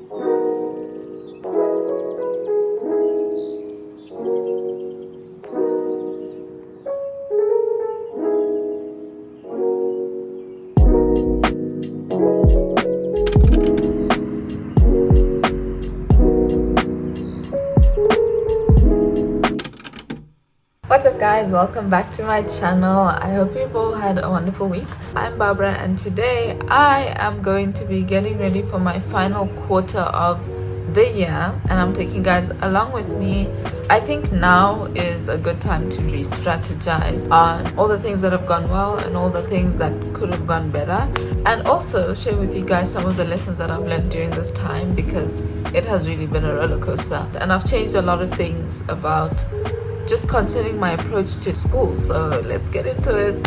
What's up guys, welcome back to my channel. I hope you've all had a wonderful week. I'm Barbara and today I am going to be getting ready for my final quarter of the year and I'm taking you guys along with me. I think now is a good time to re-strategize on all the things that have gone well and all the things that could have gone better, and also share with you guys some of the lessons that I've learned during this time, because it has really been a roller coaster and I've changed a lot of things about just considering my approach to school. So let's get into it.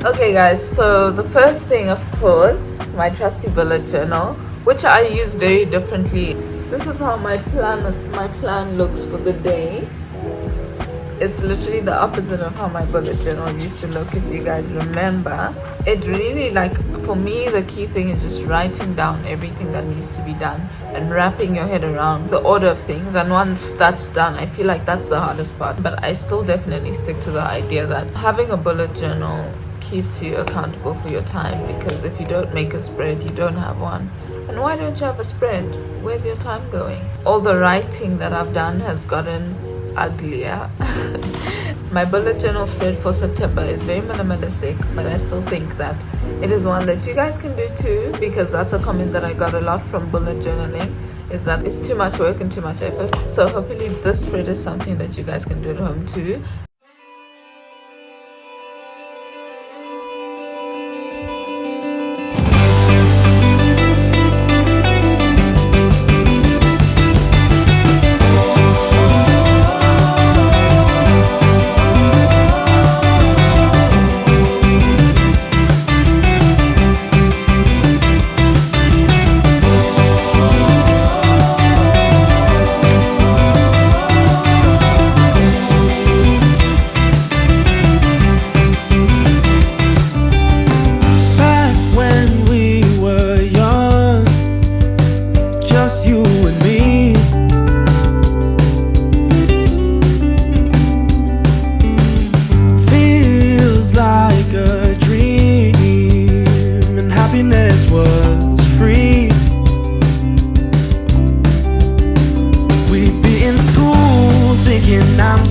Okay guys, so the first thing, of course, my trusty bullet journal, which I use very differently. This is how my plan looks for the day. It's literally the opposite of how my bullet journal used to look, if you guys remember. It really, like, for me, the key thing is just writing down everything that needs to be done and wrapping your head around the order of things. And once that's done, I feel like that's the hardest part. But I still definitely stick to the idea that having a bullet journal keeps you accountable for your time, because if you don't make a spread, you don't have one. And why don't you have a spread? Where's your time going? All the writing that I've done has gotten uglier. My bullet journal spread for September is very minimalistic, but I still think that it is one that you guys can do too, because that's a comment that I got a lot from bullet journaling, is that it's too much work and too much effort. So hopefully this spread is something that you guys can do at home too.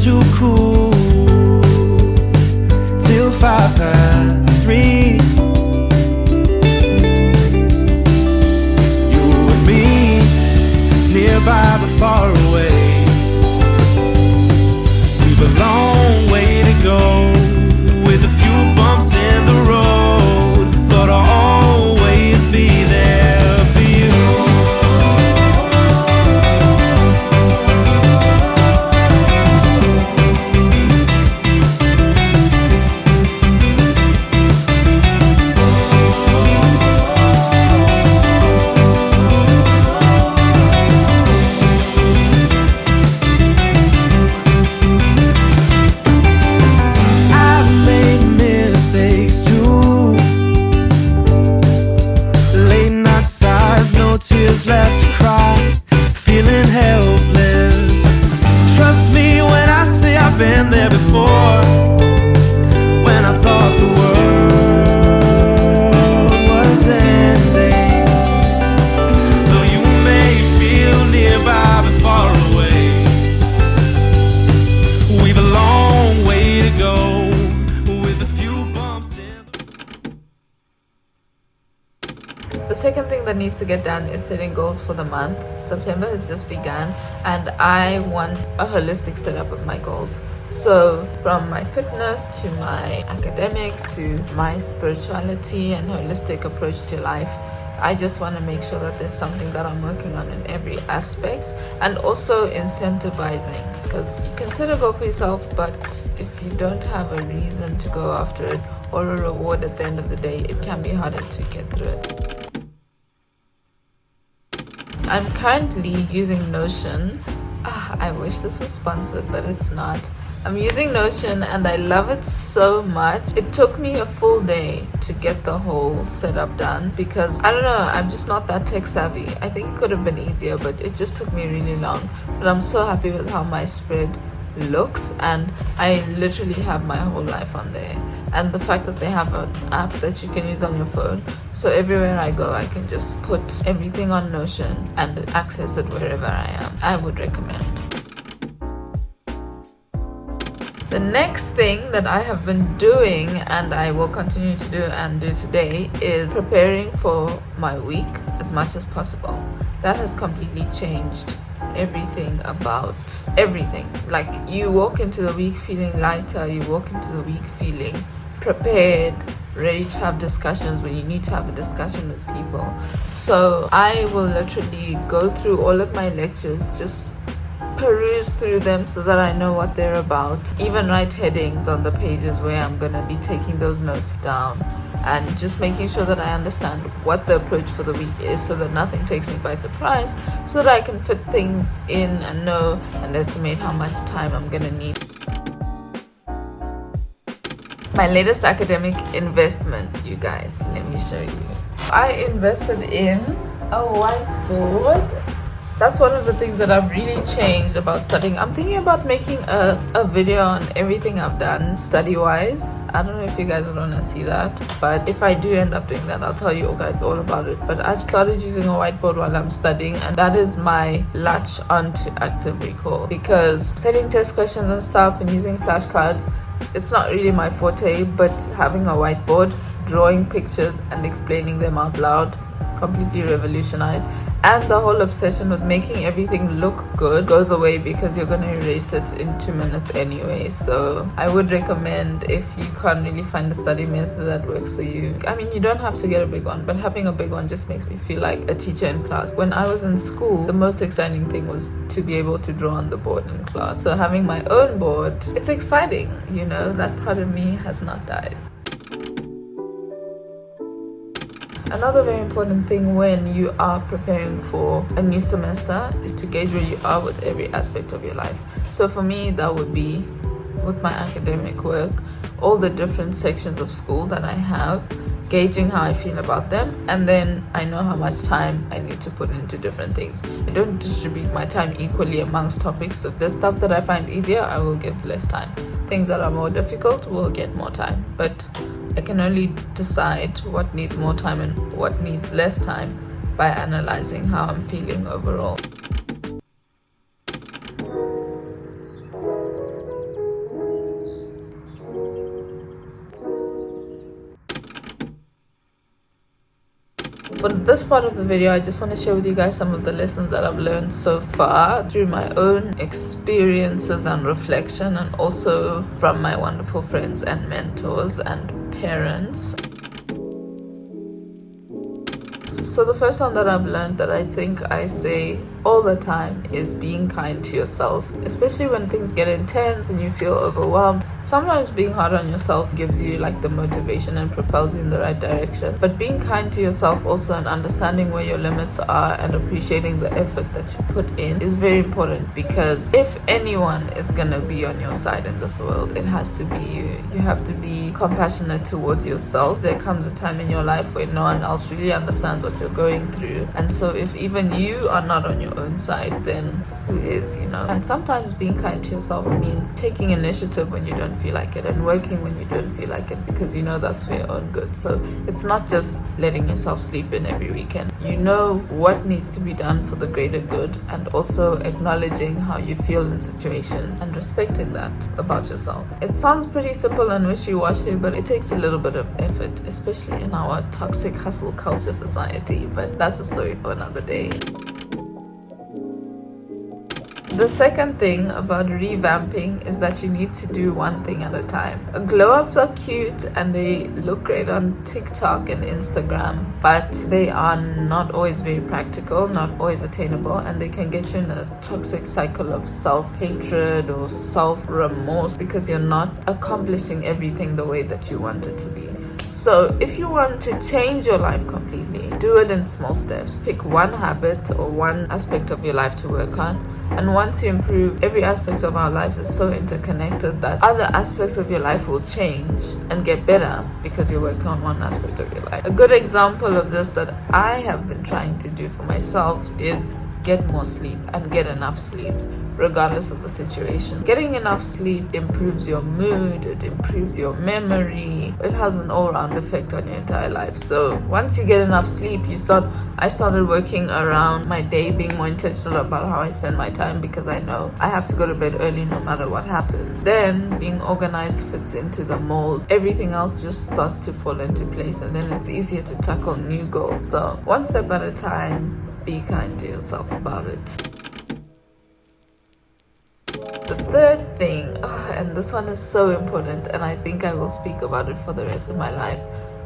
Too cool till 3:05. You and me, nearby but far away. We've a long way to go, with a few bumps in the road, but I'll always be there for you. Tears left to cry, feeling helpless. Trust me when I say I've been there before, when I thought the world was ending. Though you may feel nearby but far away, we've a long way to go, with a few bumps in. The second thing that needs to get done is setting goals for the month. September has just begun and I want a holistic setup of my goals. So from my fitness to my academics to my spirituality and holistic approach to life, I just want to make sure that there's something that I'm working on in every aspect, and also incentivizing, because you can set a goal for yourself, but if you don't have a reason to go after it or a reward at the end of the day, it can be harder to get through it. I'm currently using Notion. I wish this was sponsored, but it's not. I'm using Notion and I love it so much. It took me a full day to get the whole setup done because I don't know, I'm just not that tech savvy. I think it could have been easier, but it just took me really long. But I'm so happy with how my spread looks, and I literally have my whole life on there. And the fact that they have an app that you can use on your phone, so everywhere I go I can just put everything on Notion and access it wherever I am. I would recommend. The next thing that I have been doing and I will continue to do and do today is preparing for my week as much as possible. That has completely changed everything about everything. Like, you walk into the week feeling lighter, you walk into the week feeling prepared, ready to have discussions when you need to have a discussion with people. So I will literally go through all of my lectures, just peruse through them so that I know what they're about, even write headings on the pages where I'm going to be taking those notes down, and just making sure that I understand what the approach for the week is so that nothing takes me by surprise, so that I can fit things in and know and estimate how much time I'm going to need. My latest academic investment, you guys, let me show you. I invested in a whiteboard. That's one of the things that I've really changed about studying. I'm thinking about making a video on everything I've done study-wise. I don't know if you guys would want to see that, but if I do end up doing that, I'll tell you guys all about it. But I've started using a whiteboard while I'm studying, and that is my latch onto active recall, because setting test questions and stuff and using flashcards, it's not really my forte. But having a whiteboard, drawing pictures and explaining them out loud, completely revolutionized. And the whole obsession with making everything look good goes away, because you're going to erase it in 2 minutes anyway. So I would recommend, if you can't really find a study method that works for you, I mean, you don't have to get a big one, but having a big one just makes me feel like a teacher in class. When I was in school, the most exciting thing was to be able to draw on the board in class. So having my own board, it's exciting, you know, that part of me has not died. Another very important thing when you are preparing for a new semester is to gauge where you are with every aspect of your life. So for me, that would be with my academic work, all the different sections of school that I have, gauging how I feel about them, and then I know how much time I need to put into different things. I don't distribute my time equally amongst topics. If there's stuff that I find easier, I will give less time. Things that are more difficult will get more time. But I can only decide what needs more time and what needs less time by analyzing how I'm feeling overall. For this part of the video, I just want to share with you guys some of the lessons that I've learned so far through my own experiences and reflection, and also from my wonderful friends and mentors and parents. So the first one that I've learned, that I think I say all the time, is being kind to yourself, especially when things get intense and you feel overwhelmed. Sometimes being hard on yourself gives you like the motivation and propels you in the right direction, but being kind to yourself also, and understanding where your limits are and appreciating the effort that you put in, is very important. Because if anyone is gonna be on your side in this world, it has to be you. You have to be compassionate towards yourself. There comes a time in your life where no one else really understands what you're going through, and so if even you are not on your own side, then who is, you know? And sometimes being kind to yourself means taking initiative when you don't feel like it, and working when you don't feel like it, because you know that's for your own good. So it's not just letting yourself sleep in every weekend. You know what needs to be done for the greater good, and also acknowledging how you feel in situations and respecting that about yourself. It sounds pretty simple and wishy-washy, but it takes a little bit of effort, especially in our toxic hustle culture society. But that's a story for another day. The second thing about revamping is that you need to do one thing at a time. Glow-ups are cute and they look great on TikTok and Instagram, but they are not always very practical, not always attainable, and they can get you in a toxic cycle of self-hatred or self-remorse because you're not accomplishing everything the way that you want it to be. So if you want to change your life completely, do it in small steps. Pick one habit or one aspect of your life to work on. And once you improve, every aspect of our lives is so interconnected that other aspects of your life will change and get better because you're working on one aspect of your life. A good example of this that I have been trying to do for myself is get more sleep and get enough sleep, regardless of the situation. Getting enough sleep improves your mood, it improves your memory, it has an all-round effect on your entire life. So once you get enough sleep, I started working around my day, being more intentional about how I spend my time, because I know I have to go to bed early no matter what happens. Then being organized fits into the mold. Everything else just starts to fall into place, and then it's easier to tackle new goals. So one step at a time, be kind to yourself about it. The third thing, and this one is so important, and I think I will speak about it for the rest of my life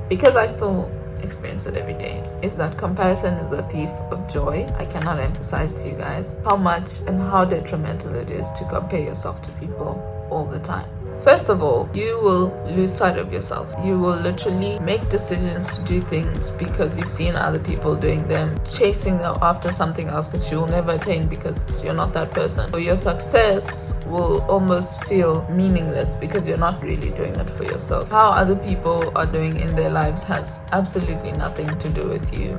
because I still experience it every day, is that comparison is the thief of joy. I cannot emphasize to you guys how much and how detrimental it is to compare yourself to people all the time. First of all, you will lose sight of yourself. You will literally make decisions to do things because you've seen other people doing them, chasing after something else that you will never attain because you're not that person. So your success will almost feel meaningless because you're not really doing it for yourself. How other people are doing in their lives has absolutely nothing to do with you.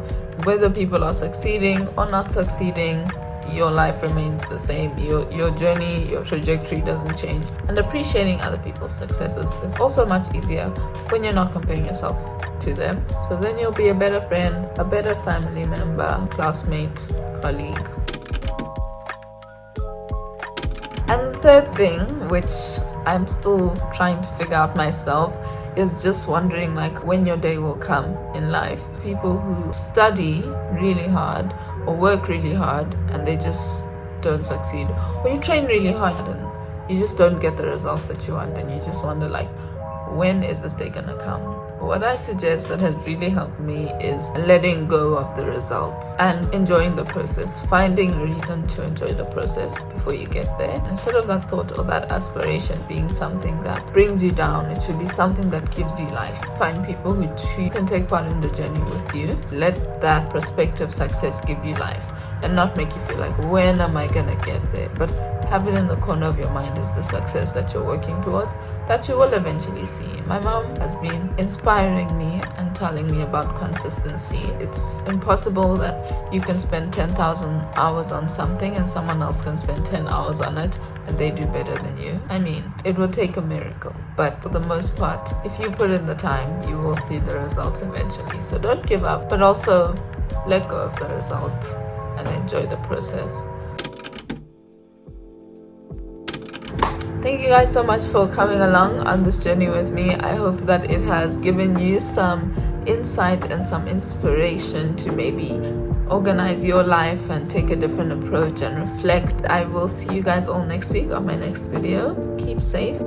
Whether people are succeeding or not succeeding, your life remains the same. Your journey, your trajectory doesn't change. And appreciating other people's successes is also much easier when you're not comparing yourself to them. So then you'll be a better friend, a better family member, classmate, colleague. And the third thing, which I'm still trying to figure out myself, is just wondering like when your day will come in life. People who study really hard or work really hard and they just don't succeed, or you train really hard and you just don't get the results that you want, and you just wonder like, when is this day gonna come? What I suggest that has really helped me is letting go of the results and enjoying the process, finding a reason to enjoy the process before you get there. Instead of that thought or that aspiration being something that brings you down, it should be something that gives you life. Find people who can take part in the journey with you. Let that prospective success give you life and not make you feel like, when am I gonna get there? But have it in the corner of your mind is the success that you're working towards, that you will eventually see. My mom has been inspiring me and telling me about consistency. It's impossible that you can spend 10,000 hours on something and someone else can spend 10 hours on it and they do better than you. I mean, it will take a miracle, but for the most part, if you put in the time, you will see the results eventually. So don't give up, but also let go of the result and enjoy the process. Thank you guys so much for coming along on this journey with me. I hope that it has given you some insight and some inspiration to maybe organize your life and take a different approach and reflect. I will see you guys all next week on my next video. Keep safe.